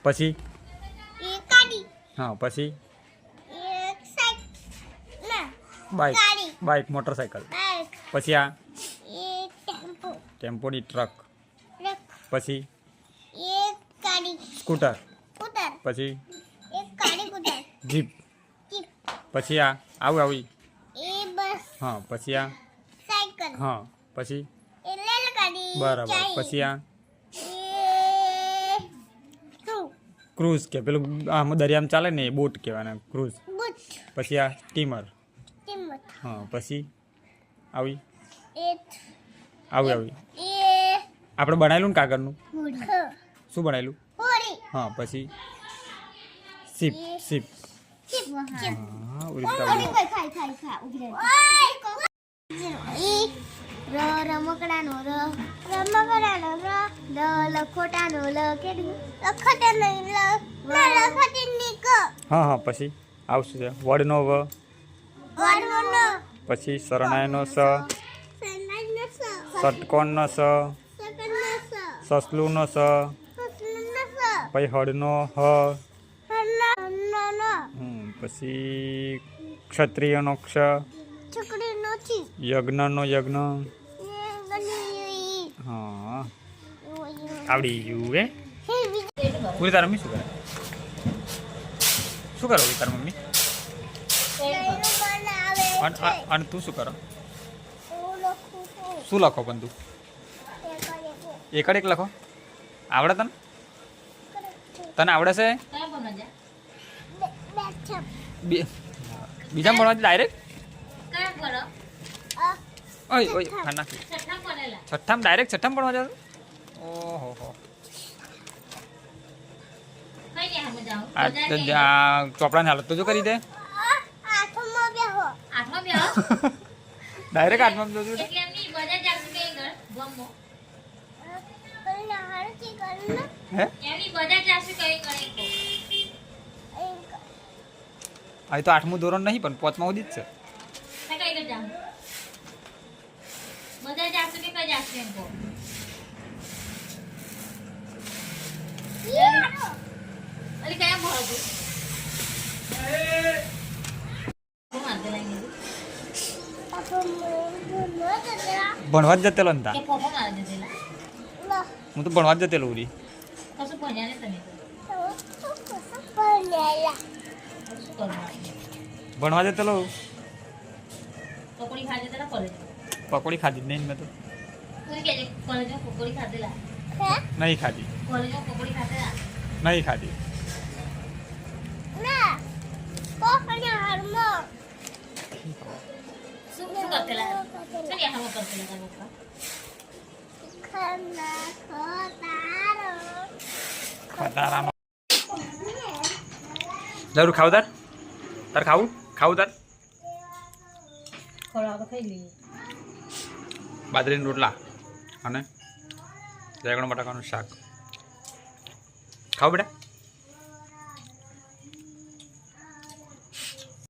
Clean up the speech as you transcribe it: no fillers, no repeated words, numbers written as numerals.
પછી એક ગાડી હા પછી એક સાયકલ ના બાઇક ગાડી બાઇક મોટરસાઇકલ બાઇક પછી આ એક ટેમ્પો ટેમ્પોની ટ્રક ટ્રક પછી એક ગાડી સ્કૂટર સ્કૂટર પછી એક ગાડી સ્કૂટર જીપ જીપ પછી આ આવી એ બસ હા પછી આ સાયકલ હા પછી એ રેલગાડી બરાબર ચાઈ. પછી આ એ શું ક્રૂઝ કે પેલું આમ દરિયામાં ચાલે ને એ બોટ કહેવાના ક્રૂઝ બુટ પછી આ સ્ટીમર ટીમત હા પછી આવી એક આવી એ આપણે બનાવેલું ને કાગળનું હોડી શું બનાવેલું હોડી હા પછી સીપ સીપ ચીપ ચીપ હા ઉડી રીતે ખાઈ ઉભી રહે રમકડાનો રમકડાનો લ લખોટાનો લ કેડું લખોટાનો લ લખોટીની ક હા હા પછી આવશે છે વડનો વ વડનો પછી શરણાઈનો સ સનાઈનો સ ષટકોણનો સ સકનનો સ સસલુંનો સ સસલનો સ પછી હળનો હ હરનો પછી ક્ષત્રિયનો ક્ષ છોકરીનો છી યજ્ઞનો યજ્ઞ એ ગની હા આવડી ગયું એ પૂરી તારા મમ્મી શું કરે તારા મમ્મી અને તું શું કરો શું લખો પણ તું એકડ એક લખો આવડે તને તને આવડે છે બીજા ભણવા ડાયરેક્ટ ઓય ઓય હા નાખી છઠ્ઠામાં ડાયરેક્ટ છઠ્ઠામાં ભણવા જાવ ઓહો આ ચોપડાની હાલત તો જો કરી દે ડાયરેક્ટ આઠમાં જોજો હે અહીં તો 8મું ધોરણ નહીં પણ 5માં સુધી જ છે ભણવા જ જતેલો ને તા હું તો ભણવા જ જતેલો ઉરી ભણવા જતેલો પકોડી ખાધી જ નહીં મેં તો નહીં ખાધી નહીં ખાધી ખટારાનો જરૂર ખાવું તાર ખાવું તાર બાજરીના રોટલા અને રેંગણ બટાકાનું શાક ખાવ બેટા